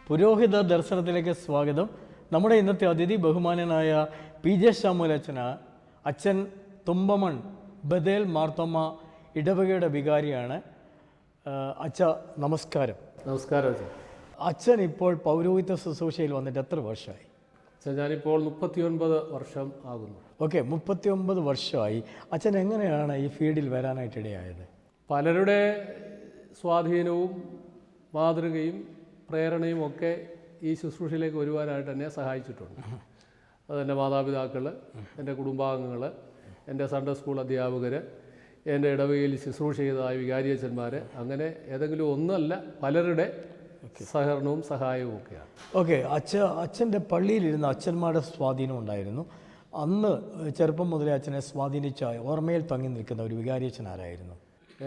പുരോഹിത ദർശനത്തിലേക്ക് സ്വാഗതം. നമ്മുടെ ഇന്നത്തെ അതിഥി ബഹുമാനനായ PJ ശാമുൽ അച്ഛൻ തുമ്പമൺ ബദേൽ മാർത്തോമ ഇടവകയുടെ വികാരിയാണ്. അച്ഛ നമസ്കാരം. നമസ്കാരം. അച്ഛൻ ഇപ്പോൾ പൗരോഹിത്യ ശുശ്രൂഷയിൽ വന്നിട്ട് എത്ര വർഷമായി? ഞാനിപ്പോൾ 39 വർഷം ആകുന്നു. ഓക്കെ, 39 വർഷമായി. അച്ഛൻ എങ്ങനെയാണ് ഈ ഫീൽഡിൽ വരാനായിട്ടിടയായത്? പലരുടെ സ്വാധീനവും മാതൃകയും പ്രേരണയും ഒക്കെ ഈ ശുശ്രൂഷയിലേക്ക് വരുവാനായിട്ട് എന്നെ സഹായിച്ചിട്ടുണ്ട്. അതെൻ്റെ മാതാപിതാക്കൾ, എൻ്റെ കുടുംബാംഗങ്ങൾ, എൻ്റെ സൺഡേ സ്കൂൾ അധ്യാപകർ, എൻ്റെ ഇടവകയിൽ ശുശ്രൂഷ ചെയ്തതായ വികാരിയച്ഛന്മാർ, അങ്ങനെ ഏതെങ്കിലും ഒന്നല്ല പലരുടെ സഹകരണവും സഹായവും ഒക്കെയാണ്. ഓക്കെ, അച്ഛൻ്റെ പള്ളിയിലിരുന്ന അച്ഛന്മാരുടെ സ്വാധീനം ഉണ്ടായിരുന്നു. അന്ന് ചെറുപ്പം മുതലേ അച്ഛനെ സ്വാധീനിച്ച ഓർമ്മയിൽ തങ്ങി നിൽക്കുന്ന ഒരു വികാരിയച്ഛൻ ആരായിരുന്നു?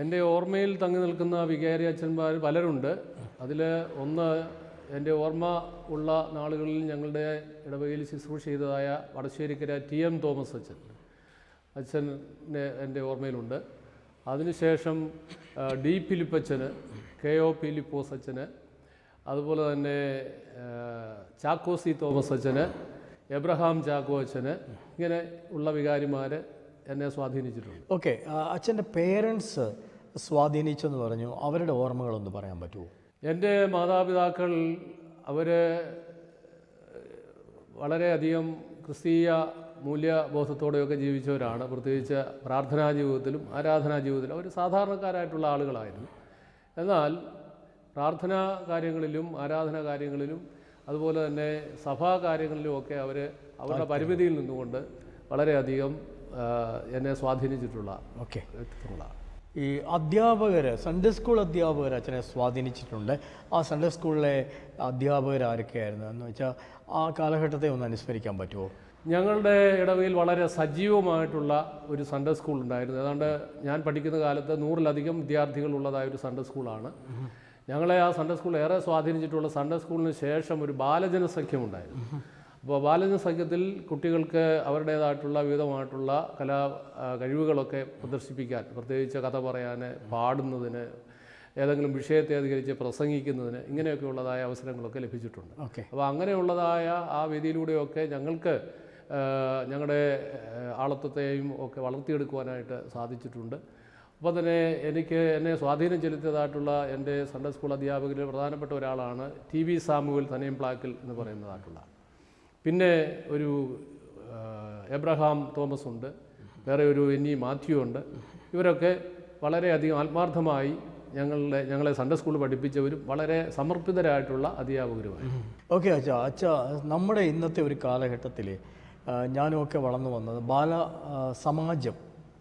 എൻ്റെ ഓർമ്മയിൽ തങ്ങി നിൽക്കുന്ന വികാരിയച്ഛന്മാർ പലരുണ്ട്. അതിൽ ഒന്ന്, എൻ്റെ ഓർമ്മ ഉള്ള നാളുകളിൽ ഞങ്ങളുടെ ഇടവകയിൽ ശുശ്രൂഷ ചെയ്തതായ വടശ്ശേരിക്കര TM തോമസ് അച്ഛനെ എൻ്റെ ഓർമ്മയിലുണ്ട്. അതിനുശേഷം D ഫിലിപ്പച്ചന്, KO ഫിലിപ്പോസ് അച്ഛന്, അതുപോലെ തന്നെ ചാക്കോസി തോമസ് അച്ഛന്, എബ്രഹാം ചാക്കോ അച്ഛന്, ഇങ്ങനെ ഉള്ള വികാരിമാർ എന്നെ സ്വാധീനിച്ചിട്ടുണ്ട്. ഓക്കെ, അച്ഛൻ്റെ പേരൻസ് സ്വാധീനിച്ചെന്ന് പറഞ്ഞു, അവരുടെ ഓർമ്മകളൊന്ന് പറയാൻ പറ്റുമോ? എൻ്റെ മാതാപിതാക്കൾ അവർ വളരെയധികം ക്രിസ്തീയ മൂല്യബോധത്തോടെയൊക്കെ ജീവിച്ചവരാണ്. പ്രത്യേകിച്ച് പ്രാർത്ഥനാ ജീവിതത്തിലും ആരാധനാ ജീവിതത്തിലും അവർ സാധാരണക്കാരായിട്ടുള്ള ആളുകളായിരുന്നു. എന്നാൽ പ്രാർത്ഥനാ കാര്യങ്ങളിലും ആരാധനാ കാര്യങ്ങളിലും അതുപോലെ തന്നെ സഭാ കാര്യങ്ങളിലുമൊക്കെ അവർ അവരുടെ പരിമിതിയിൽ നിന്നുകൊണ്ട് വളരെയധികം എന്നെ സ്വാധീനിച്ചിട്ടുള്ള വ്യക്തിത്വങ്ങളാണ്. ഈ അധ്യാപകർ, സൺഡേ സ്കൂൾ അധ്യാപകർ അച്ഛനെ സ്വാധീനിച്ചിട്ടുണ്ട്. ആ സൺഡേ സ്കൂളിലെ അധ്യാപകർ ആരൊക്കെയായിരുന്നു എന്ന് വെച്ചാൽ ആ കാലഘട്ടത്തെ ഒന്ന് അനുസ്മരിക്കാൻ പറ്റുമോ? ഞങ്ങളുടെ ഇടവകയിൽ വളരെ സജീവമായിട്ടുള്ള ഒരു സൺഡേ സ്കൂൾ ഉണ്ടായിരുന്നു. ഏതാണ്ട് ഞാൻ പഠിക്കുന്ന കാലത്ത് 100-ലധികം വിദ്യാർത്ഥികളുള്ളതായ ഒരു സൺഡേ സ്കൂളാണ്. ഞങ്ങളെ ആ സൺഡേ സ്കൂൾ ഏറെ സ്വാധീനിച്ചിട്ടുള്ള സൺഡേ സ്കൂളിന് ശേഷം ഒരു ബാലജന സഖ്യമുണ്ടായിരുന്നു. അപ്പോൾ ബാലജന സഖ്യത്തിൽ കുട്ടികൾക്ക് അവരുടേതായിട്ടുള്ള വിവിധമായിട്ടുള്ള കലാ കഴിവുകളൊക്കെ പ്രദർശിപ്പിക്കാൻ, പ്രത്യേകിച്ച് കഥ പറയാൻ, പാടുന്നതിന്, ഏതെങ്കിലും വിഷയത്തെ അധികരിച്ച് പ്രസംഗിക്കുന്നതിന്, ഇങ്ങനെയൊക്കെ ഉള്ളതായ അവസരങ്ങളൊക്കെ ലഭിച്ചിട്ടുണ്ട്. അപ്പോൾ അങ്ങനെയുള്ളതായ ആ വേദിയിലൂടെയൊക്കെ ഞങ്ങൾക്ക് ഞങ്ങളുടെ ആളത്വത്തെയും ഒക്കെ വളർത്തിയെടുക്കുവാനായിട്ട് സാധിച്ചിട്ടുണ്ട്. അപ്പോൾ തന്നെ എന്നെ സ്വാധീനം ചെലുത്തിയതായിട്ടുള്ള എൻ്റെ സൺഡേ സ്കൂൾ അധ്യാപകരിൽ പ്രധാനപ്പെട്ട ഒരാളാണ് TV സാമുവൽ തനയംപ്ലാക്കിൽ എന്ന് പറയുന്നതായിട്ടുള്ള. പിന്നെ ഒരു എബ്രഹാം തോമസ് ഉണ്ട്, വേറെ ഒരു NE മാത്യു ഉണ്ട്. ഇവരൊക്കെ വളരെയധികം ആത്മാർത്ഥമായി ഞങ്ങളെ സൺഡേ സ്കൂളിൽ പഠിപ്പിച്ചവരും വളരെ സമർപ്പിതരായിട്ടുള്ള അധ്യാപകരുമായി. ഓക്കെ അച്ഛ, നമ്മുടെ ഇന്നത്തെ ഒരു കാലഘട്ടത്തിൽ ഞാനുമൊക്കെ വളർന്നു വന്നത് ബാലസമാജം,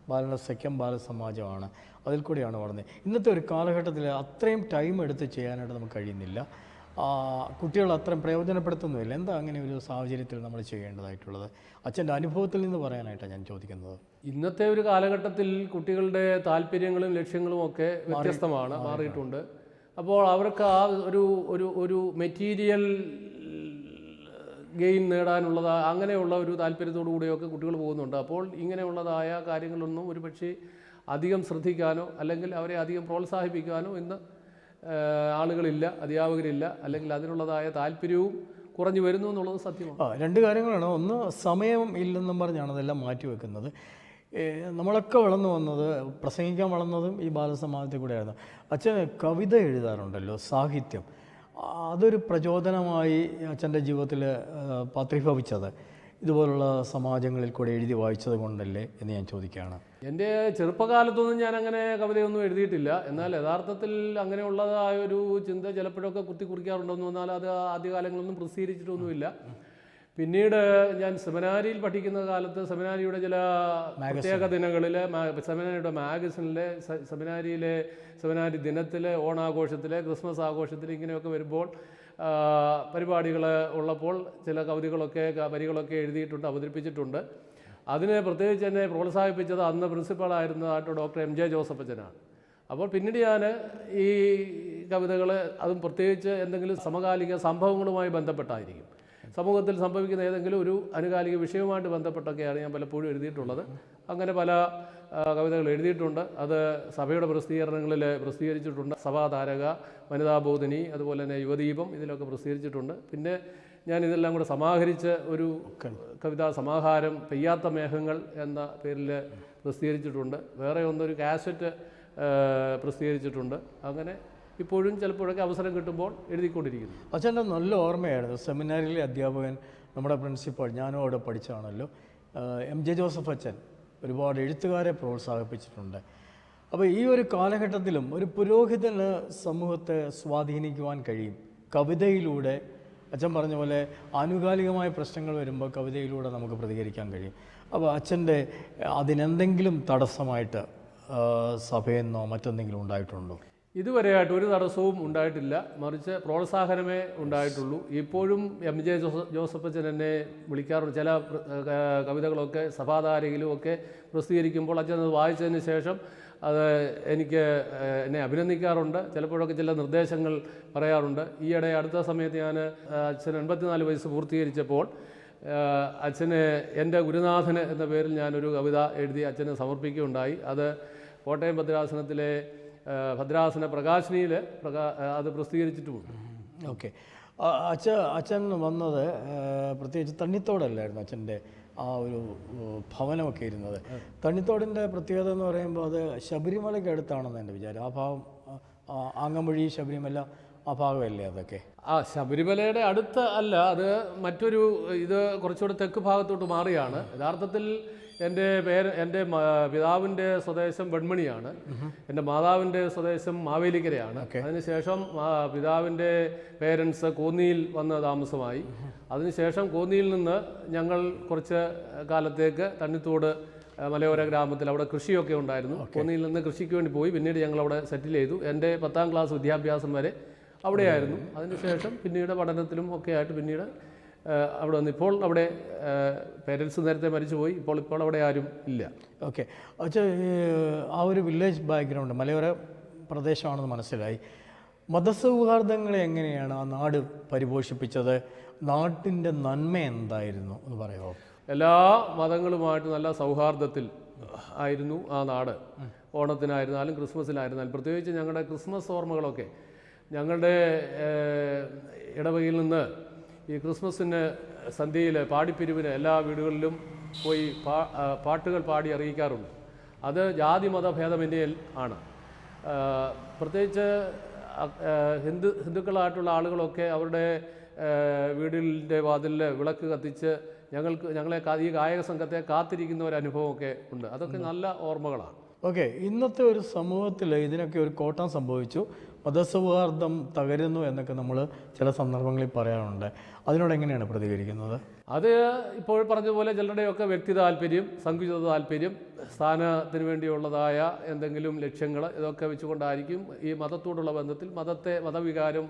ബാലസഖ്യം, ബാലസമാജമാണ്. അതിൽ കൂടെയാണ് വളർന്നത്. ഇന്നത്തെ ഒരു കാലഘട്ടത്തിൽ അത്രയും ടൈം എടുത്ത് ചെയ്യാനായിട്ട് നമുക്ക് കഴിയുന്നില്ല. കുട്ടികൾ അത്രയും പ്രയോജനപ്പെടുത്തുന്നുമില്ല. എന്താ അങ്ങനെ ഒരു സാഹചര്യത്തിൽ നമ്മൾ ചെയ്യേണ്ടതായിട്ടുള്ളത്? അച്ഛൻ്റെ അനുഭവത്തിൽ നിന്ന് പറയാനായിട്ടാണ് ഞാൻ ചോദിക്കുന്നത്. ഇന്നത്തെ ഒരു കാലഘട്ടത്തിൽ കുട്ടികളുടെ താല്പര്യങ്ങളും ലക്ഷ്യങ്ങളും ഒക്കെ വ്യത്യസ്തമാണ്, മാറിയിട്ടുണ്ട്. അപ്പോൾ അവർക്ക് ആ ഒരു മെറ്റീരിയൽ ഗെയിൻ നേടാനുള്ളത് അങ്ങനെയുള്ള ഒരു താല്പര്യത്തോടു കൂടിയൊക്കെ കുട്ടികൾ പോകുന്നുണ്ട്. അപ്പോൾ ഇങ്ങനെയുള്ളതായ കാര്യങ്ങളൊന്നും ഒരുപക്ഷെ അധികം ശ്രദ്ധിക്കാനോ അല്ലെങ്കിൽ അവരെ അധികം പ്രോത്സാഹിപ്പിക്കാനോ ഇന്ന് ആളുകളില്ല, അധ്യാപകരില്ല, അല്ലെങ്കിൽ അതിനുള്ളതായ താല്പര്യവും കുറഞ്ഞു വരുന്നു എന്നുള്ളത് സത്യമാണ്. രണ്ട് കാര്യങ്ങളാണ്. ഒന്ന്, സമയം ഇല്ലെന്നും പറഞ്ഞാണ് അതെല്ലാം മാറ്റിവെക്കുന്നത്. നമ്മളൊക്കെ വളർന്നു വന്നത്, പ്രസംഗിക്കാൻ വളർന്നതും ഈ ബാലസമാജത്തിൽ കൂടെയായിരുന്നു. അച്ഛൻ കവിത എഴുതാറുണ്ടല്ലോ, സാഹിത്യം. അതൊരു പ്രചോദനമായി അച്ഛൻ്റെ ജീവിതത്തിൽ പത്രീഭവിച്ചത് ഇതുപോലുള്ള സമാജങ്ങളിൽ കൂടെ എഴുതി വായിച്ചത് കൊണ്ടല്ലേ എന്ന് ഞാൻ ചോദിക്കുകയാണ്. എൻ്റെ ചെറുപ്പകാലത്തൊന്നും ഞാൻ അങ്ങനെ കവിതയൊന്നും എഴുതിയിട്ടില്ല. എന്നാൽ യഥാർത്ഥത്തിൽ അങ്ങനെയുള്ളതായ ഒരു ചിന്ത ചിലപ്പോഴൊക്കെ കുറിക്കാറുണ്ടെന്ന് വന്നാൽ അത് ആദ്യകാലങ്ങളൊന്നും പ്രസിദ്ധീകരിച്ചിട്ടൊന്നുമില്ല. പിന്നീട് ഞാൻ സെമിനാരിയിൽ പഠിക്കുന്ന കാലത്ത് സെമിനാരിയുടെ ചില പ്രത്യേക ദിനങ്ങളിൽ സെമിനാരിയുടെ മാഗസിനിലെ, സെമിനാരി ദിനത്തിൽ, ഓണാഘോഷത്തിൽ, ക്രിസ്മസ് ആഘോഷത്തിൽ ഇങ്ങനെയൊക്കെ വരുമ്പോൾ പരിപാടികൾ ഉള്ളപ്പോൾ ചില വരികളൊക്കെ എഴുതിയിട്ടുണ്ട്, അവതരിപ്പിച്ചിട്ടുണ്ട്. അതിനെ പ്രത്യേകിച്ച് എന്നെ പ്രോത്സാഹിപ്പിച്ചത് അന്ന് പ്രിൻസിപ്പളായിരുന്നതായിട്ട് ഡോക്ടർ MJ ജോസഫ് അച്ഛനാണ്. അപ്പോൾ പിന്നീട് ഞാൻ ഈ കവിതകൾ, അതും പ്രത്യേകിച്ച് എന്തെങ്കിലും സമകാലിക സംഭവങ്ങളുമായി ബന്ധപ്പെട്ടായിരിക്കും. സമൂഹത്തിൽ സംഭവിക്കുന്ന ഏതെങ്കിലും ഒരു ആനുകാലിക വിഷയവുമായിട്ട് ബന്ധപ്പെട്ടൊക്കെയാണ് ഞാൻ പലപ്പോഴും എഴുതിയിട്ടുള്ളത്. അങ്ങനെ പല കവിതകൾ എഴുതിയിട്ടുണ്ട്. അത് സഭയുടെ പ്രസിദ്ധീകരണങ്ങളിൽ പ്രസിദ്ധീകരിച്ചിട്ടുണ്ട്. സഭാതാരക, വനിതാബോധിനി, അതുപോലെ തന്നെ യുവദീപം, ഇതിലൊക്കെ പ്രസിദ്ധീകരിച്ചിട്ടുണ്ട്. പിന്നെ ഞാൻ ഇതെല്ലാം കൂടെ സമാഹരിച്ച് ഒരു കവിതാ സമാഹാരം പെയ്യാത്ത മേഘങ്ങൾ എന്ന പേരിൽ പ്രസിദ്ധീകരിച്ചിട്ടുണ്ട്. വേറെ ഒന്നൊരു കാസറ്റ് പ്രസിദ്ധീകരിച്ചിട്ടുണ്ട്. അങ്ങനെ ഇപ്പോഴും ചിലപ്പോഴൊക്കെ അവസരം കിട്ടുമ്പോൾ എഴുതിക്കൊണ്ടിരിക്കുന്നു. അച്ഛൻ്റെ നല്ല ഓർമ്മയായിരുന്നു. സെമിനാരിലെ അധ്യാപകൻ, നമ്മുടെ പ്രിൻസിപ്പൾ, ഞാനും അവിടെ പഠിച്ചതാണല്ലോ, MJ ജോസഫ് അച്ഛൻ ഒരുപാട് എഴുത്തുകാരെ പ്രോത്സാഹിപ്പിച്ചിട്ടുണ്ട്. അപ്പോൾ ഈ ഒരു കാലഘട്ടത്തിലും ഒരു പുരോഹിതന് സമൂഹത്തെ സ്വാധീനിക്കുവാൻ കഴിയും കവിതയിലൂടെ. അച്ഛൻ പറഞ്ഞ പോലെ ആനുകാലികമായ പ്രശ്നങ്ങൾ വരുമ്പോൾ കവിതയിലൂടെ നമുക്ക് പ്രതികരിക്കാൻ കഴിയും. അപ്പോൾ അച്ഛൻ്റെ അതിനെന്തെങ്കിലും തടസ്സമായിട്ട് സഭയെന്നോ മറ്റെന്തെങ്കിലും ഉണ്ടായിട്ടുണ്ടോ? ഇതുവരെയായിട്ട് ഒരു തടസ്സവും ഉണ്ടായിട്ടില്ല, മറിച്ച് പ്രോത്സാഹനമേ ഉണ്ടായിട്ടുള്ളൂ. ഇപ്പോഴും MJ ജോസഫ് അച്ഛൻ എന്നെ വിളിക്കാറുണ്ട്. ചില കവിതകളൊക്കെ സഭാതാരയിലും ഒക്കെ പ്രസിദ്ധീകരിക്കുമ്പോൾ അച്ഛൻ അത് വായിച്ചതിന് ശേഷം അത് എന്നെ അഭിനന്ദിക്കാറുണ്ട്. ചിലപ്പോഴൊക്കെ ചില നിർദ്ദേശങ്ങൾ പറയാറുണ്ട്. ഈയിടെ അടുത്ത സമയത്ത് ഞാൻ അച്ഛൻ 84 വയസ്സ് പൂർത്തീകരിച്ചപ്പോൾ അച്ഛന് എൻ്റെ ഗുരുനാഥന് എന്ന പേരിൽ ഞാനൊരു കവിത എഴുതി അച്ഛന് സമർപ്പിക്കുകയുണ്ടായി. അത് കോട്ടയം ഭദ്രാസനത്തിലെ ഭദ്രാസന പ്രകാശനിയിൽ അത് പ്രസിദ്ധീകരിച്ചിട്ടുമുണ്ട്. ഓക്കെ. അച്ഛൻ വന്നത് പ്രത്യേകിച്ച് തണ്ണിത്തോടല്ലായിരുന്നു അച്ഛൻ്റെ ആ ഒരു ഭവനമൊക്കെ ഇരുന്നത്. തണ്ണിത്തോടിൻ്റെ പ്രത്യേകത എന്ന് പറയുമ്പോൾ അത് ശബരിമലയ്ക്ക് അടുത്താണെന്ന് എൻ്റെ വിചാരം. ആ ഭാഗം ആങ്ങമൊഴി, ശബരിമല, ആ ഭാഗമല്ലേ അതൊക്കെ? ശബരിമലയുടെ അടുത്ത് അല്ല, അത് മറ്റൊരു, ഇത് കുറച്ചുകൂടെ തെക്ക് ഭാഗത്തോട്ട് മാറിയാണ്. യഥാർത്ഥത്തിൽ എൻ്റെ പിതാവിൻ്റെ സ്വദേശം വെൺമണിയാണ്, എൻ്റെ മാതാവിൻ്റെ സ്വദേശം മാവേലിക്കരയാണ്. അതിനുശേഷം പിതാവിൻ്റെ പേരൻസ് കോന്നിയിൽ വന്ന് താമസമായി. അതിനുശേഷം കോന്നിയിൽ നിന്ന് ഞങ്ങൾ കുറച്ച് കാലത്തേക്ക് തണ്ണിത്തോട് മലയോര ഗ്രാമത്തിൽ അവിടെ കൃഷിയൊക്കെ ഉണ്ടായിരുന്നു. കോന്നിയിൽ നിന്ന് കൃഷിക്ക് വേണ്ടി പോയി. പിന്നീട് ഞങ്ങൾ അവിടെ സെറ്റിൽ ചെയ്തു. എൻ്റെ 10ാം ക്ലാസ് വിദ്യാഭ്യാസം വരെ അവിടെയായിരുന്നു. അതിനുശേഷം പിന്നീട് പഠനത്തിലും ഒക്കെ ആയിട്ട് പിന്നീട് അവിടെ വന്ന് ഇപ്പോൾ അവിടെ പേരൻസ് നേരത്തെ മരിച്ചുപോയി. ഇപ്പോൾ അവിടെ ആരും ഇല്ല. ഓക്കെ. അച്ഛാ, ആ ഒരു വില്ലേജ് ബാക്ക്ഗ്രൗണ്ട് മലയോര പ്രദേശമാണെന്ന് മനസ്സിലായി. മതസൗഹാർദ്ദങ്ങളെ എങ്ങനെയാണ് ആ നാട് പരിപോഷിപ്പിച്ചത്? നാട്ടിൻ്റെ നന്മ എന്തായിരുന്നു എന്ന് പറയുമോ? എല്ലാ മതങ്ങളുമായിട്ട് നല്ല സൗഹാർദ്ദത്തിൽ ആയിരുന്നു ആ നാട്. ഓണത്തിനായിരുന്നാലും ക്രിസ്മസിനായിരുന്നാലും, പ്രത്യേകിച്ച് ഞങ്ങളുടെ ക്രിസ്മസ് ഓർമ്മകളൊക്കെ ഞങ്ങളുടെ ഇടവകയിൽ നിന്ന് ഈ ക്രിസ്മസിന് സന്ധ്യയിൽ പാടിപ്പിരിവിന് എല്ലാ വീടുകളിലും പോയി പാട്ടുകൾ പാടി അറിയിക്കാറുണ്ട്. അത് ജാതി മതഭേദമന്യേ ആണ്. പ്രത്യേകിച്ച് ഹിന്ദുക്കളായിട്ടുള്ള ആളുകളൊക്കെ അവരുടെ വീടിൻ്റെ വാതിലിൽ വിളക്ക് കത്തിച്ച് ഞങ്ങളെ ഈ ഗായക സംഘത്തെ കാത്തിരിക്കുന്ന ഒരു അനുഭവമൊക്കെ ഉണ്ട്. അതൊക്കെ നല്ല ഓർമ്മകളാണ്. ഓക്കെ. ഇന്നത്തെ ഒരു സമൂഹത്തിൽ ഇതിനൊക്കെ ഒരു കോട്ടം സംഭവിച്ചു, മതസൗഹാർദ്ദം തകരുന്നു എന്നൊക്കെ നമ്മൾ ചില സന്ദർഭങ്ങളിൽ പറയാറുണ്ട്. അതിനോട് എങ്ങനെയാണ് പ്രതികരിക്കുന്നത്? അത് ഇപ്പോൾ പറഞ്ഞതുപോലെ ചിലരുടെയൊക്കെ വ്യക്തി താല്പര്യം, സങ്കുചിത താല്പര്യം, സ്ഥാനത്തിന് വേണ്ടിയുള്ളതായ എന്തെങ്കിലും ലക്ഷ്യങ്ങൾ, ഇതൊക്കെ വെച്ചുകൊണ്ടായിരിക്കും ഈ മതത്തോടുള്ള ബന്ധത്തിൽ മതവികാരം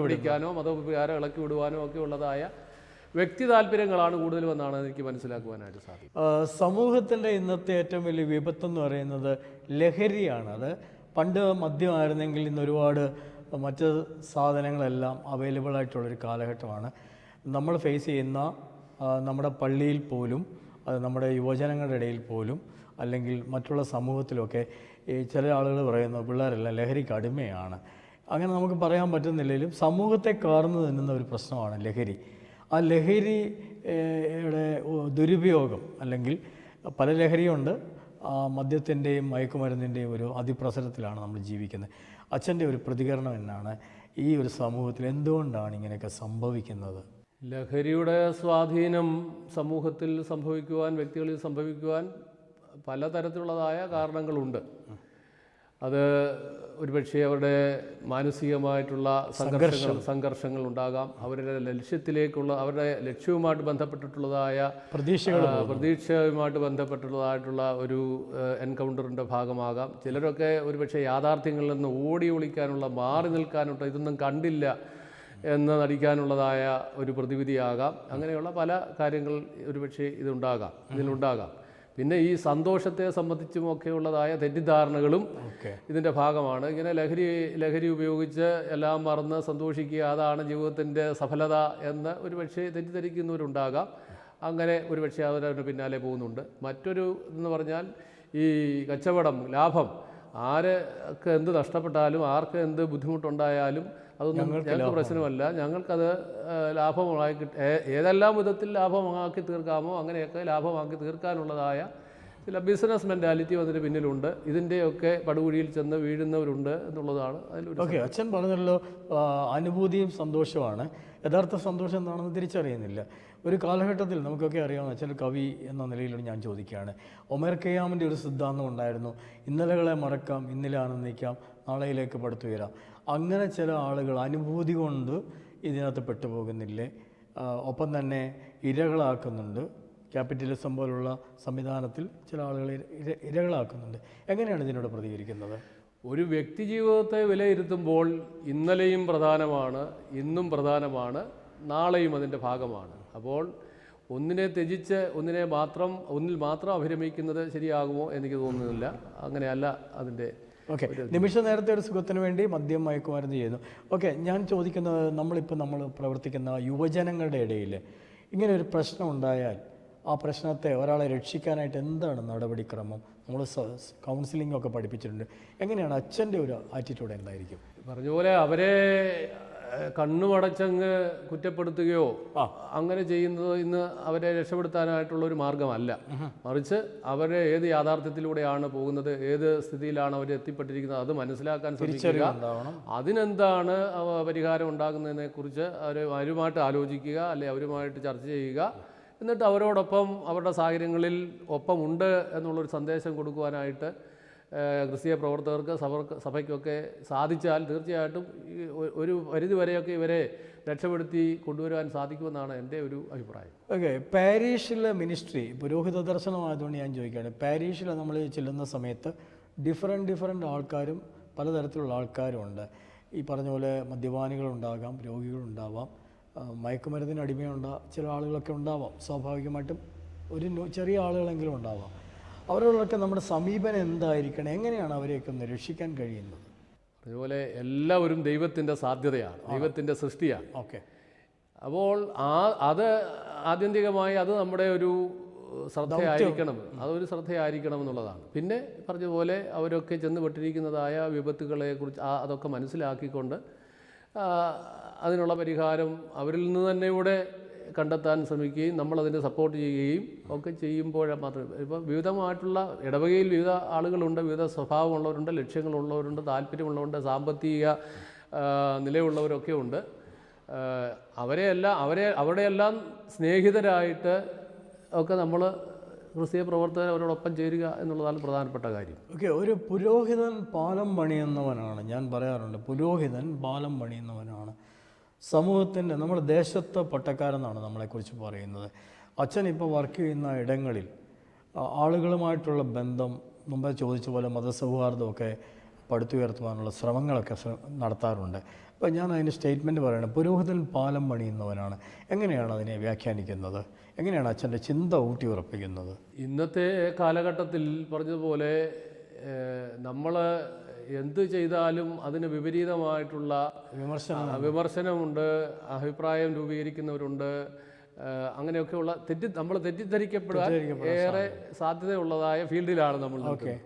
പിടിക്കാനോ മതവികാരം ഇളക്കി വിടുവാനോ ഒക്കെ ഉള്ളതായ വ്യക്തി താല്പര്യങ്ങളാണ് കൂടുതലുമെന്നാണ് എനിക്ക് മനസ്സിലാക്കുവാനായിട്ട് സാധിക്കും. സമൂഹത്തിൻ്റെ ഇന്നത്തെ ഏറ്റവും വലിയ വിപത്തെന്ന് പറയുന്നത് ലഹരിയാണ്. അത് പണ്ട് മദ്യമായിരുന്നെങ്കിൽ ഇന്ന് ഒരുപാട് മറ്റ് സാധനങ്ങളെല്ലാം അവൈലബിൾ ആയിട്ടുള്ളൊരു കാലഘട്ടമാണ്. നമ്മൾ ഫേസ് ചെയ്യുന്ന നമ്മുടെ പള്ളിയിൽ പോലും, അത് നമ്മുടെ യുവജനങ്ങളുടെ ഇടയിൽ പോലും, അല്ലെങ്കിൽ മറ്റുള്ള സമൂഹത്തിലൊക്കെ ഈ ചില ആളുകൾ പറയുന്നു പിള്ളേരെല്ലാം ലഹരിക്ക് അടിമയാണ്. അങ്ങനെ നമുക്ക് പറയാൻ പറ്റുന്നില്ലെങ്കിലും സമൂഹത്തെ കാർന്നു തിന്നുന്ന ഒരു പ്രശ്നമാണ് ലഹരി. ആ ലഹരിയുടെ ദുരുപയോഗം, അല്ലെങ്കിൽ പല ലഹരിയുണ്ട്, മദ്യത്തിൻ്റെയും മയക്കുമരുന്നിൻ്റെയും ഒരു അതിപ്രസരത്തിലാണ് നമ്മൾ ജീവിക്കുന്നത്. അച്ഛൻ്റെ ഒരു പ്രതികരണം എന്നാണ് ഈ ഒരു സമൂഹത്തിൽ എന്തുകൊണ്ടാണ് ഇങ്ങനെയൊക്കെ സംഭവിക്കുന്നത്? ലഹരിയുടെ സ്വാധീനം സമൂഹത്തിൽ സംഭവിക്കുവാൻ, വ്യക്തികളിൽ സംഭവിക്കുവാൻ പലതരത്തിലുള്ളതായ കാരണങ്ങളുണ്ട്. അത് ഒരുപക്ഷെ അവരുടെ മാനസികമായിട്ടുള്ള സംഘർഷങ്ങൾ ഉണ്ടാകാം, അവരുടെ അവരുടെ ലക്ഷ്യവുമായിട്ട് ബന്ധപ്പെട്ടിട്ടുള്ളതായ പ്രതീക്ഷയുമായിട്ട് ബന്ധപ്പെട്ടുള്ളതായിട്ടുള്ള ഒരു എൻകൗണ്ടറിൻ്റെ ഭാഗമാകാം. ചിലരൊക്കെ ഒരുപക്ഷെ യാഥാർത്ഥ്യങ്ങളിൽ നിന്ന് ഓടി ഒളിക്കാനുള്ള, മാറി നിൽക്കാനുള്ള, ഇതൊന്നും കണ്ടില്ല എന്ന് നടിക്കാനുള്ളതായ ഒരു പ്രതിവിധിയാകാം. അങ്ങനെയുള്ള പല കാര്യങ്ങൾ ഒരുപക്ഷെ ഇതിലുണ്ടാകാം. പിന്നെ ഈ സന്തോഷത്തെ സംബന്ധിച്ചുമൊക്കെയുള്ളതായ തെറ്റിദ്ധാരണകളും ഇതിൻ്റെ ഭാഗമാണ്. ഇങ്ങനെ ലഹരി ഉപയോഗിച്ച് എല്ലാം മറന്ന് സന്തോഷിക്കുക, അതാണ് ജീവിതത്തിൻ്റെ സഫലത എന്ന് ഒരു പക്ഷേ തെറ്റിദ്ധരിക്കുന്നവരുണ്ടാകാം. അങ്ങനെ ഒരു പക്ഷേ അവരവരുടെ പിന്നാലെ പോകുന്നുണ്ട്. മറ്റൊരു എന്ന് പറഞ്ഞാൽ ഈ കച്ചവടം, ലാഭം, ആർക്ക് എന്ത് നഷ്ടപ്പെട്ടാലും ആർക്ക് എന്ത് ബുദ്ധിമുട്ടുണ്ടായാലും അതൊന്നും ഞങ്ങൾക്ക് പ്രശ്നമല്ല, ഞങ്ങൾക്കത് ലാഭമായി ഏതെല്ലാം വിധത്തിൽ ലാഭമാക്കി തീർക്കാമോ അങ്ങനെയൊക്കെ ലാഭമാക്കി തീർക്കാനുള്ളതായ ചില ബിസിനസ് മെൻറ്റാലിറ്റി അതിന് പിന്നിലുണ്ട്. ഇതിൻ്റെയൊക്കെ പടുകുഴിയിൽ ചെന്ന് വീഴുന്നവരുണ്ട് എന്നുള്ളതാണ് അതിലൊരു. ഓക്കെ, അച്ഛൻ പറഞ്ഞല്ലോ അനുഭൂതിയും സന്തോഷമാണ്. യഥാർത്ഥ സന്തോഷം എന്താണെന്ന് തിരിച്ചറിയുന്നില്ല. ഒരു കാലഘട്ടത്തിൽ നമുക്കൊക്കെ അറിയാവുന്ന അച്ഛൻ കവി എന്ന നിലയിൽ ഞാൻ ചോദിക്കുകയാണ്, ഒമർ ഖയ്യാമിൻ്റെ ഒരു സിദ്ധാന്തം ഉണ്ടായിരുന്നു, ഇന്നലകളെ മറക്കാം, ഇന്നലെ ആനന്ദിക്കാം, നാളെയിലേക്ക് പടുത്തുയരാം. അങ്ങനെ ചില ആളുകൾ അനുഭൂതി കൊണ്ട് ഇതിനകത്ത് പെട്ടുപോകുന്നില്ലേ? ഒപ്പം തന്നെ ഇരകളാക്കുന്നുണ്ട്. ക്യാപിറ്റലിസം പോലുള്ള സംവിധാനത്തിൽ ചില ആളുകളെ ഇരകളാക്കുന്നുണ്ട്. എങ്ങനെയാണ് ഇതിനോട് പ്രതികരിക്കുന്നത്? ഒരു വ്യക്തി ജീവിതത്തെ വിലയിരുത്തുമ്പോൾ ഇന്നലെയും പ്രധാനമാണ്, ഇന്നും പ്രധാനമാണ്, നാളെയും അതിൻ്റെ ഭാഗമാണ്. അപ്പോൾ ഒന്നിനെ ത്യജിച്ച് ഒന്നിൽ മാത്രം അഭിരമിക്കുന്നത് ശരിയാകുമോ എനിക്ക് തോന്നുന്നില്ല. അങ്ങനെയല്ല അതിൻ്റെ. ഓക്കെ, നിമിഷ നേരത്തെ ഒരു സുഖത്തിന് വേണ്ടി മദ്യം മയക്കുമരുന്ന് ചെയ്യുന്നു. ഓക്കെ, ഞാൻ ചോദിക്കുന്നത്, നമ്മൾ പ്രവർത്തിക്കുന്ന യുവജനങ്ങളുടെ ഇടയിൽ ഇങ്ങനെ ഒരു പ്രശ്നം ഉണ്ടായാൽ ആ പ്രശ്നത്തെ ഒരാളെ രക്ഷിക്കാനായിട്ട് എന്താണ് നടപടിക്രമം? നമ്മൾ കൗൺസിലിംഗ് ഒക്കെ പഠിപ്പിച്ചിട്ടുണ്ട്. എങ്ങനെയാണ് അച്ഛൻ്റെ ഒരു ആറ്റിറ്റ്യൂഡ് എന്തായിരിക്കും? പറഞ്ഞ പോലെ അവരെ കണ്ണുമടച്ചങ്ങ് കുറ്റപ്പെടുത്തുകയോ അങ്ങനെ ചെയ്യുന്നത് ഇന്ന് അവരെ രക്ഷപ്പെടുത്താനായിട്ടുള്ള ഒരു മാർഗമല്ല. മറിച്ച് അവരെ ഏത് യാഥാർത്ഥ്യത്തിലൂടെയാണ് പോകുന്നത്, ഏത് സ്ഥിതിയിലാണ് അവർ എത്തിപ്പെട്ടിരിക്കുന്നത്, അത് മനസ്സിലാക്കാൻ ശ്രമിക്കുക. അതിനെന്താണ് പരിഹാരം ഉണ്ടാകുന്നതിനെ കുറിച്ച് അവരുമായിട്ട് ആലോചിക്കുക, അല്ലെ അവരുമായിട്ട് ചർച്ച ചെയ്യുക. എന്നിട്ട് അവരോടൊപ്പം അവരുടെ സാഹചര്യങ്ങളിൽ ഒപ്പമുണ്ട് എന്നുള്ളൊരു സന്ദേശം കൊടുക്കുവാനായിട്ട് ക്രിസ്തീയ പ്രവർത്തകർക്ക് സഭയ്ക്കൊക്കെ സാധിച്ചാൽ തീർച്ചയായിട്ടും ഒരു പരിധി വരെയൊക്കെ ഇവരെ രക്ഷപ്പെടുത്തി കൊണ്ടുവരാൻ സാധിക്കുമെന്നാണ് എൻ്റെ ഒരു അഭിപ്രായം. ഓക്കെ, പാരീഷിലെ മിനിസ്ട്രി പുരോഹിത ദർശനമായതുകൊണ്ട് ഞാൻ ചോദിക്കുകയാണ്, പാരീഷിൽ നമ്മൾ ചെല്ലുന്ന സമയത്ത് ഡിഫറെൻറ്റ് ആൾക്കാരും പലതരത്തിലുള്ള ആൾക്കാരുമുണ്ട്. ഈ പറഞ്ഞ പോലെ മദ്യപാനികളുണ്ടാകാം, രോഗികളുണ്ടാവാം, മയക്കുമരുന്നിന് ചില ആളുകളൊക്കെ ഉണ്ടാവാം, സ്വാഭാവികമായിട്ടും ഒരു ചെറിയ ആളുകളെങ്കിലും ഉണ്ടാവാം. അവരോടൊക്കെ നമ്മുടെ സമീപനം എന്തായിരിക്കണം? എങ്ങനെയാണ് അവരെയൊക്കെ ഒന്ന് രക്ഷിക്കാൻ കഴിയുന്നത്? അതുപോലെ എല്ലാവരും ദൈവത്തിൻ്റെ സാധ്യതയാണ്, ദൈവത്തിൻ്റെ സൃഷ്ടിയാണ്. ഓക്കെ, അപ്പോൾ അത് ആത്യന്തികമായി അത് നമ്മുടെ ഒരു ശ്രദ്ധയായിരിക്കണം, അതൊരു ശ്രദ്ധയായിരിക്കണം എന്നുള്ളതാണ്. പിന്നെ പറഞ്ഞതുപോലെ അവരൊക്കെ ചെന്നുപെട്ടിരിക്കുന്നതായ വിപത്തുകളെ കുറിച്ച് അതൊക്കെ മനസ്സിലാക്കിക്കൊണ്ട് അതിനുള്ള പരിഹാരം അവരിൽ നിന്ന് തന്നെ ഇവിടെ കണ്ടെത്താൻ ശ്രമിക്കുകയും നമ്മളതിനെ സപ്പോർട്ട് ചെയ്യുകയും ഒക്കെ ചെയ്യുമ്പോൾ മാത്രമേ. ഇപ്പോൾ വിവിധമായിട്ടുള്ള ഇടവകയിൽ വിവിധ ആളുകളുണ്ട്, വിവിധ സ്വഭാവമുള്ളവരുണ്ട്, ലക്ഷ്യങ്ങളുള്ളവരുണ്ട്, താല്പര്യമുള്ളവരുണ്ട്, സാമ്പത്തിക നിലയുള്ളവരൊക്കെ ഉണ്ട്. അവരുടെയെല്ലാം സ്നേഹിതരായിട്ട് ഒക്കെ നമ്മൾ ക്രിസ്തീയ പ്രവർത്തകർ അവരോടൊപ്പം ചേരുക എന്നുള്ളതാണ് പ്രധാനപ്പെട്ട കാര്യം. ഓക്കെ, ഒരു പുരോഹിതൻ പാലം പണിയുന്നവനാണ്. ഞാൻ പറയാറുണ്ട്, പുരോഹിതൻ പാലം പണിയുന്നവനാണ്. സമൂഹത്തിൻ്റെ, നമ്മുടെ ദേശത്തെ പട്ടക്കാരെന്നാണ് നമ്മളെക്കുറിച്ച് പറയുന്നത്. അച്ഛൻ ഇപ്പോൾ വർക്ക് ചെയ്യുന്ന ഇടങ്ങളിൽ ആളുകളുമായിട്ടുള്ള ബന്ധം, മുമ്പേ ചോദിച്ച പോലെ മതസൗഹാർദ്ദമൊക്കെ പടുത്തുയർത്തുവാനുള്ള ശ്രമങ്ങളൊക്കെ നടത്താറുണ്ട്. അപ്പോൾ ഞാൻ അതിന് സ്റ്റേറ്റ്മെൻറ്റ് പറയണം, പുരോഹിതൻ പാലം പണിയുന്നവനാണ്. എങ്ങനെയാണ് അതിനെ വ്യാഖ്യാനിക്കുന്നത്? എങ്ങനെയാണ് അച്ഛൻ്റെ ചിന്ത ഊട്ടി ഉറപ്പിക്കുന്നത്? ഇന്നത്തെ കാലഘട്ടത്തിൽ പറഞ്ഞതുപോലെ നമ്മൾ എന്ത് ചെയ്താലും അതിന് വിപരീതമായിട്ടുള്ള വിമർശനമുണ്ട്, അഭിപ്രായം രൂപീകരിക്കുന്നവരുണ്ട്. അങ്ങനെയൊക്കെയുള്ള നമ്മൾ തെറ്റിദ്ധരിക്കപ്പെടാൻ ഏറെ സാധ്യതയുള്ളതായ ഫീൽഡിലാണ് നമ്മൾ നിൽക്കുന്നത്.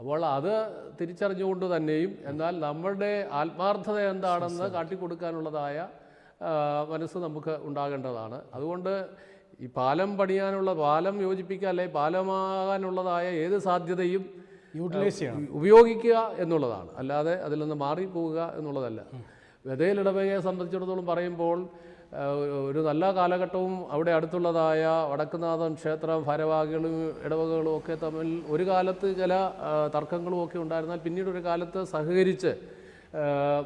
അപ്പോൾ അത് തിരിച്ചറിഞ്ഞുകൊണ്ട് തന്നെയും എന്നാൽ നമ്മളുടെ ആത്മാർത്ഥത എന്താണെന്ന് കാട്ടിക്കൊടുക്കാനുള്ളതായ മനസ്സ് നമുക്ക് ഉണ്ടാകേണ്ടതാണ്. അതുകൊണ്ട് ഈ പാലം യോജിപ്പിക്കുക, അല്ലെങ്കിൽ പാലമാകാനുള്ളതായ ഏത് സാധ്യതയും ഉപയോഗിക്കുക എന്നുള്ളതാണ്, അല്ലാതെ അതിൽ നിന്ന് മാറിപ്പോവുക എന്നുള്ളതല്ല. ബഥേൽ ഇടവകയെ സംബന്ധിച്ചിടത്തോളം പറയുമ്പോൾ ഒരു നല്ല കാലഘട്ടവും അവിടെ അടുത്തുള്ളതായ വടക്കുന്നാഥൻ ക്ഷേത്രം, ഭാരവാഹികളും ഇടവകകളും ഒക്കെ തമ്മിൽ ഒരു കാലത്ത് ചില തർക്കങ്ങളും ഒക്കെ ഉണ്ടായിരുന്നാൽ പിന്നീട് ഒരു കാലത്ത് സഹകരിച്ച്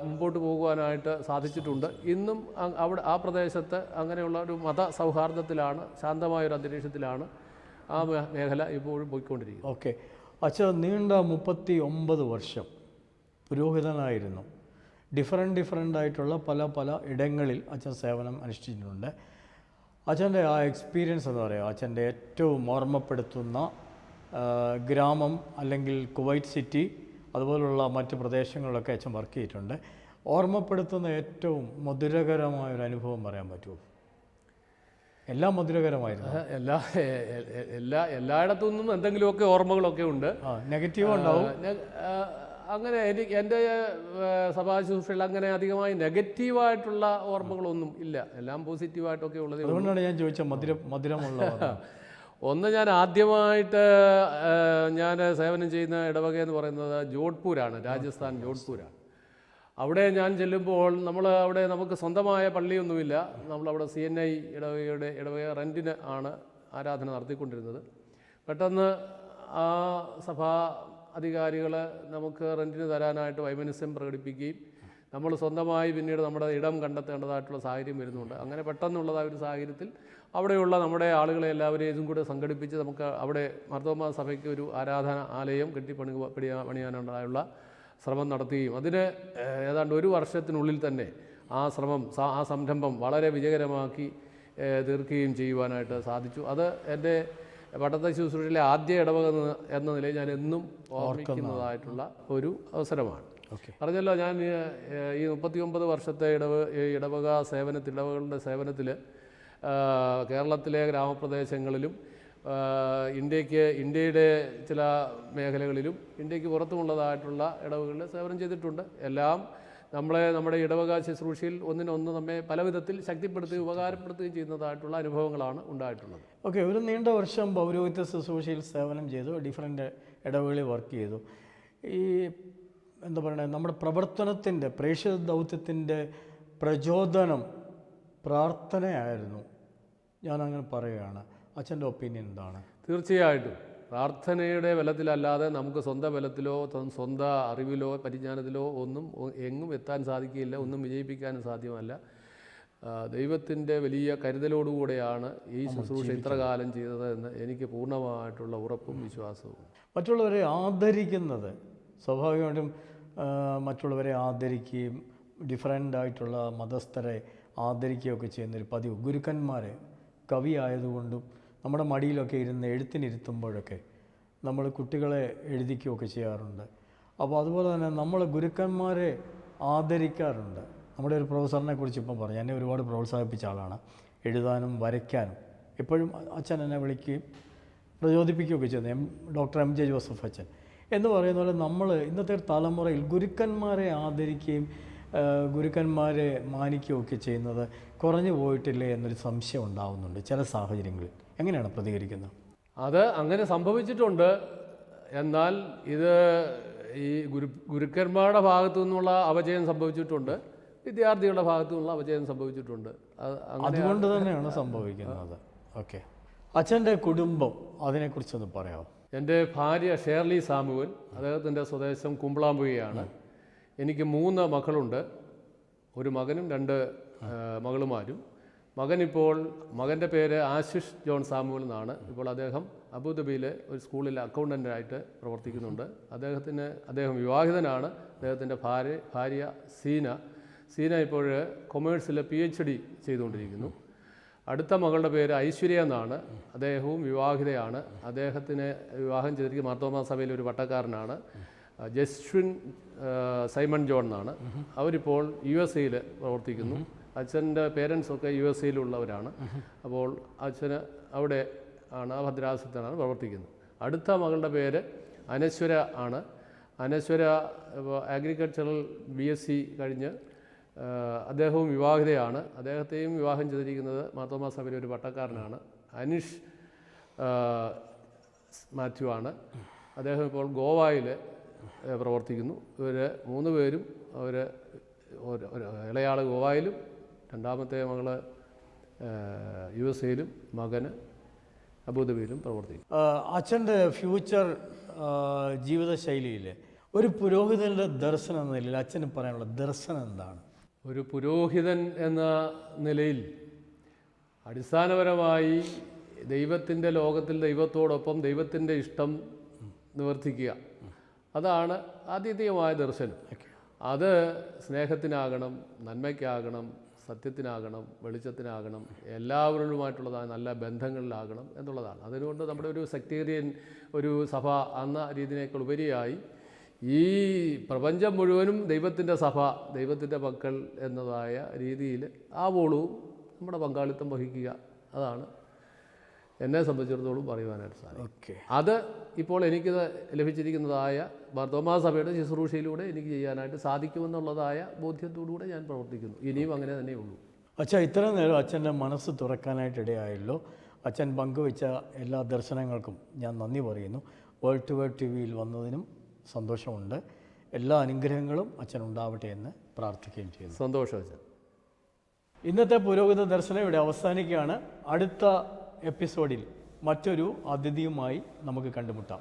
മുമ്പോട്ട് പോകുവാനായിട്ട് സാധിച്ചിട്ടുണ്ട്. ഇന്നും അവിടെ ആ പ്രദേശത്ത് അങ്ങനെയുള്ള ഒരു മത സൗഹാർദ്ദത്തിലാണ്, ശാന്തമായൊരു അന്തരീക്ഷത്തിലാണ് ആ മേഖല ഇപ്പോഴും പോയിക്കൊണ്ടിരിക്കുന്നത്. ഓക്കെ, അച്ഛൻ നീണ്ട 39 വർഷം പുരോഹിതനായിരുന്നു. ഡിഫറെൻ്റ് ആയിട്ടുള്ള പല ഇടങ്ങളിൽ അച്ഛൻ സേവനം അനുഷ്ഠിച്ചിട്ടുണ്ട്. അച്ഛൻ്റെ ആ എക്സ്പീരിയൻസ് എന്ന് പറയുക, അച്ഛൻ്റെ ഏറ്റവും ഓർമ്മപ്പെടുത്തുന്ന ഗ്രാമം അല്ലെങ്കിൽ കുവൈറ്റ് സിറ്റി അതുപോലുള്ള മറ്റ് പ്രദേശങ്ങളിലൊക്കെ അച്ഛൻ വർക്ക് ചെയ്തിട്ടുണ്ട്. ഓർമ്മപ്പെടുത്തുന്ന ഏറ്റവും മധുരകരമായൊരു അനുഭവം പറയാൻ പറ്റുമോ? എല്ലാം മധുരകരമായിരുന്നു. എല്ലായിടത്തു നിന്നും എന്തെങ്കിലുമൊക്കെ ഓർമ്മകളൊക്കെ ഉണ്ട്. നെഗറ്റീവ് ഉണ്ടാവും. അങ്ങനെ എൻ്റെ സഭാ ശുശ്രൂഷയിൽ അങ്ങനെ അധികമായി നെഗറ്റീവായിട്ടുള്ള ഓർമ്മകളൊന്നും ഇല്ല, എല്ലാം പോസിറ്റീവായിട്ടൊക്കെ ഉള്ളത്. അതുകൊണ്ടാണ് ഞാൻ ചോദിച്ചത് മധുരമുള്ള. ഒന്ന്, ഞാൻ ആദ്യമായിട്ട് ഞാൻ സേവനം ചെയ്യുന്ന ഇടവക എന്ന് പറയുന്നത് ജോധ്പൂരാണ്, രാജസ്ഥാൻ ജോധ്പൂരാണ്. അവിടെ ഞാൻ ചെല്ലുമ്പോൾ അവിടെ നമുക്ക് സ്വന്തമായ പള്ളിയൊന്നുമില്ല. നമ്മളവിടെ CNI ഇടവക റെൻറ്റിന് ആണ് ആരാധന നടത്തിക്കൊണ്ടിരുന്നത്. പെട്ടെന്ന് ആ സഭാ അധികാരികൾ നമുക്ക് റെൻറ്റിന് തരാനായിട്ട് വൈമനസ്യം പ്രകടിപ്പിക്കുകയും നമ്മൾ സ്വന്തമായി പിന്നീട് നമ്മുടെ ഇടം കണ്ടെത്തേണ്ടതായിട്ടുള്ള സാഹചര്യം വരുന്നുണ്ട്. അങ്ങനെ പെട്ടെന്നുള്ളതായ ഒരു സാഹചര്യത്തിൽ അവിടെയുള്ള നമ്മുടെ ആളുകളെ എല്ലാവരെയും ഇതും കൂടെ സംഘടിപ്പിച്ച് നമുക്ക് അവിടെ മാർത്തോമാ സഭയ്ക്ക് ഒരു ആരാധന ആലയം പണിയാനുള്ള ശ്രമം നടത്തുകയും അതിന് ഏതാണ്ട് 1 വർഷത്തിനുള്ളിൽ തന്നെ ആ സംരംഭം വളരെ വിജയകരമാക്കി തീർക്കുകയും ചെയ്യുവാനായിട്ട് സാധിച്ചു. അത് എൻ്റെ പട്ടത്ത ശുശ്രൂഷയിലെ ആദ്യ ഇടവക എന്ന നിലയിൽ ഞാൻ എന്നും ഓർമ്മിക്കുന്നതായിട്ടുള്ള ഒരു അവസരമാണ്. പറഞ്ഞല്ലോ, ഞാൻ ഈ 39 വർഷത്തെ ഇടവകളുടെ സേവനത്തിൽ കേരളത്തിലെ ഗ്രാമപ്രദേശങ്ങളിലും ഇന്ത്യയുടെ ചില മേഖലകളിലും ഇന്ത്യക്ക് പുറത്തുമുള്ളതായിട്ടുള്ള ഇടവകളിൽ സേവനം ചെയ്തിട്ടുണ്ട്. എല്ലാം നമ്മുടെ ഇടവക ശുശ്രൂഷയിൽ ഒന്നിനൊന്ന് നമ്മെ പല വിധത്തിൽ ശക്തിപ്പെടുത്തുകയും ഉപകാരപ്പെടുത്തുകയും ചെയ്യുന്നതായിട്ടുള്ള അനുഭവങ്ങളാണ് ഉണ്ടായിട്ടുള്ളത്. ഓക്കെ, ഒരു നീണ്ട വർഷം പൗരോഹിത്യ ശുശ്രൂഷയിൽ സേവനം ചെയ്തു, ഡിഫറെൻ്റ് ഇടവകളിൽ വർക്ക് ചെയ്തു. ഈ എന്താ പറയുക, നമ്മുടെ പ്രവർത്തനത്തിൻ്റെ പ്രേക്ഷിത ദൗത്യത്തിൻ്റെ പ്രചോദനം പ്രാർത്ഥനയായിരുന്നു, ഞാനങ്ങനെ പറയുകയാണ്. അച്ഛൻ്റെ ഒപ്പീനിയൻ എന്താണ്? തീർച്ചയായിട്ടും പ്രാർത്ഥനയുടെ ബലത്തിലല്ലാതെ നമുക്ക് സ്വന്തം ബലത്തിലോ സ്വന്തം അറിവിലോ പരിജ്ഞാനത്തിലോ ഒന്നും എങ്ങും എത്താൻ സാധിക്കില്ല, ഒന്നും വിജയിപ്പിക്കാനും സാധ്യമല്ല. ദൈവത്തിൻ്റെ വലിയ കരുതലോടുകൂടെയാണ് ഈ ശുശ്രൂഷ ഇത്ര കാലം ചെയ്തത് എന്ന് എനിക്ക് പൂർണ്ണമായിട്ടുള്ള ഉറപ്പും വിശ്വാസവും. മറ്റുള്ളവരെ ആദരിക്കുന്നത് സ്വാഭാവികമായിട്ടും മറ്റുള്ളവരെ ആദരിക്കുകയും ഡിഫറൻ്റായിട്ടുള്ള മതസ്ഥരെ ആദരിക്കുകയൊക്കെ ചെയ്യുന്നൊരു പതിവ്. ഗുരുക്കന്മാർ കവി ആയതുകൊണ്ടും നമ്മുടെ മടിയിലൊക്കെ ഇരുന്ന് എഴുത്തിനിരുത്തുമ്പോഴൊക്കെ നമ്മൾ കുട്ടികളെ എഴുതിക്കുകയൊക്കെ ചെയ്യാറുണ്ട്. അപ്പോൾ അതുപോലെ തന്നെ നമ്മൾ ഗുരുക്കന്മാരെ ആദരിക്കാറുണ്ട്. നമ്മുടെ ഒരു പ്രൊഫസറിനെ കുറിച്ച് ഇപ്പം പറഞ്ഞു, എന്നെ ഒരുപാട് പ്രോത്സാഹിപ്പിച്ച ആളാണ് എഴുതാനും വരയ്ക്കാനും. എപ്പോഴും അച്ഛൻ എന്നെ വിളിക്കുകയും പ്രചോദിപ്പിക്കുകയൊക്കെ ചെയ്യുന്നത് ഡോക്ടർ MJ ജോസഫ് അച്ഛൻ എന്ന് പറയുന്ന പോലെ നമ്മൾ ഇന്നത്തെ തലമുറയിൽ ഗുരുക്കന്മാരെ ആദരിക്കുകയും ഗുരുക്കന്മാരെ മാനിക്കുകയൊക്കെ ചെയ്യുന്നത് കുറഞ്ഞു പോയിട്ടില്ലേ എന്നൊരു സംശയം ഉണ്ടാകുന്നുണ്ട് ചില സാഹചര്യങ്ങളിൽ. എങ്ങനെയാണ് പ്രതികരിക്കുന്നത്? അത് അങ്ങനെ സംഭവിച്ചിട്ടുണ്ട്. എന്നാൽ ഇത് ഈ ഗുരുക്കന്മാരുടെ ഭാഗത്തു നിന്നുള്ള അപജയം സംഭവിച്ചിട്ടുണ്ട്, വിദ്യാർത്ഥികളുടെ ഭാഗത്തു നിന്നുള്ള അപജയം സംഭവിച്ചിട്ടുണ്ട്. അതുകൊണ്ട് തന്നെയാണ് സംഭവിക്കുന്നത്. ഓക്കെ, അച്ഛൻ്റെ കുടുംബം അതിനെക്കുറിച്ചൊന്ന് പറയാമോ? എൻ്റെ ഭാര്യ ഷേർലി സാമുവൽ, അദ്ദേഹത്തിൻ്റെ സ്വദേശം കുമ്പളാമ്പുഴയാണ്. എനിക്ക് 3 മക്കളുണ്ട്, ഒരു മകനും 2 മകളുമാരും. മകൻ്റെ പേര് ആശിഷ് ജോൺ സാമുവൽ എന്നാണ്. ഇപ്പോൾ അദ്ദേഹം അബുദാബിയിലെ ഒരു സ്കൂളിൽ അക്കൗണ്ടൻ്റായിട്ട് പ്രവർത്തിക്കുന്നുണ്ട്. അദ്ദേഹം വിവാഹിതനാണ്. അദ്ദേഹത്തിൻ്റെ ഭാര്യ സീന ഇപ്പോൾ കൊമേഴ്സിൽ PhD ചെയ്തുകൊണ്ടിരിക്കുന്നു. അടുത്ത മകളുടെ പേര് ഐശ്വര്യ എന്നാണ്. അദ്ദേഹവും വിവാഹിതയാണ്. അദ്ദേഹത്തിന് വിവാഹം ചെയ്തിരിക്കുന്ന മാർത്തോമാ സഭയിലെ ഒരു പട്ടക്കാരനാണ്, ജസ്വിൻ സൈമൺ ജോൺ എന്നാണ്. അവരിപ്പോൾ USA പ്രവർത്തിക്കുന്നു. അച്ഛൻ്റെ പേരൻസൊക്കെ USA അപ്പോൾ അച്ഛന് അവിടെ ആണ്, ആ ഭദ്രാസനത്തിലാണ് പ്രവർത്തിക്കുന്നത്. അടുത്ത മകളുടെ പേര് അനശ്വര ആണ്. അനശ്വര അഗ്രികൾച്ചറൽ BSc കഴിഞ്ഞ് അദ്ദേഹവും വിവാഹിതയാണ്. അദ്ദേഹത്തെയും വിവാഹം ചെയ്തിരിക്കുന്നത് മാർത്തോമാ സഭയിലെ ഒരു പട്ടക്കാരനാണ്, അനീഷ് മാത്യു ആണ്. അദ്ദേഹം ഇപ്പോൾ ഗോവയിൽ പ്രവർത്തിക്കുന്നു. ഇവർ 3 പേരും ഇളയാൾ ഗോവയിലും, രണ്ടാമത്തെ മകള് USA മകന് അബുദാബിയിലും പ്രവർത്തിക്കും. അച്ഛൻ്റെ ഫ്യൂച്ചർ ജീവിതശൈലിയിൽ ഒരു പുരോഹിതൻ്റെ ദർശനം എന്ന നിലയിൽ അച്ഛന് പറയാനുള്ള ദർശനം എന്താണ്? ഒരു പുരോഹിതൻ എന്ന നിലയിൽ അടിസ്ഥാനപരമായി ദൈവത്തിൻ്റെ ലോകത്തിൽ ദൈവത്തോടൊപ്പം ദൈവത്തിൻ്റെ ഇഷ്ടം നിവർത്തിക്കുക, അതാണ് ആദ്യതീയമായ ദർശനം. അത് സ്നേഹത്തിനാകണം, നന്മയ്ക്കാകണം, സത്യത്തിനാകണം, വെളിച്ചത്തിനാകണം, എല്ലാവരുമായിട്ടുള്ളതായ നല്ല ബന്ധങ്ങളിലാകണം എന്നുള്ളതാണ്. അതുകൊണ്ട് നമ്മുടെ ഒരു സെക്ടേറിയൻ ഒരു സഭ എന്ന രീതിയേക്കാൾ ഉപരിയായി ഈ പ്രപഞ്ചം മുഴുവനും ദൈവത്തിൻ്റെ സഭ, ദൈവത്തിൻ്റെ മക്കൾ എന്നതായ രീതിയിൽ ആവോളവും നമ്മുടെ പങ്കാളിത്തം വഹിക്കുക. അതാണ് എന്നെ സംബന്ധിച്ചിടത്തോളം പറയുവാനായിട്ട് സാധിക്കും. അത് ഇപ്പോൾ എനിക്ക് ലഭിച്ചിരിക്കുന്നതായ മാർത്തോമാ സഭയുടെ ശുശ്രൂഷയിലൂടെ എനിക്ക് ചെയ്യാനായിട്ട് സാധിക്കുമെന്നുള്ളതായ ബോധ്യത്തോടുകൂടെ ഞാൻ പ്രവർത്തിക്കുന്നു. ഇനിയും അങ്ങനെ തന്നെയുള്ളൂ. അച്ഛാ, ഇത്ര നേരം അച്ഛൻ്റെ മനസ്സ് തുറക്കാനായിട്ട് ഇടയായല്ലോ. അച്ഛൻ പങ്കുവെച്ച എല്ലാ ദർശനങ്ങൾക്കും ഞാൻ നന്ദി പറയുന്നു. വേൾഡ് ടു വേൾഡ് TV വന്നതിനും സന്തോഷമുണ്ട്. എല്ലാ അനുഗ്രഹങ്ങളും അച്ഛനുണ്ടാവട്ടെ എന്ന് പ്രാർത്ഥിക്കുകയും ചെയ്യുന്നു. സന്തോഷം അച്ഛൻ. ഇന്നത്തെ പുരോഗത ദർശനം ഇവിടെ അവസാനിക്കുകയാണ്. അടുത്ത എപ്പിസോഡിൽ മറ്റൊരു അതിഥിയുമായി നമുക്ക് കണ്ടുമുട്ടാം.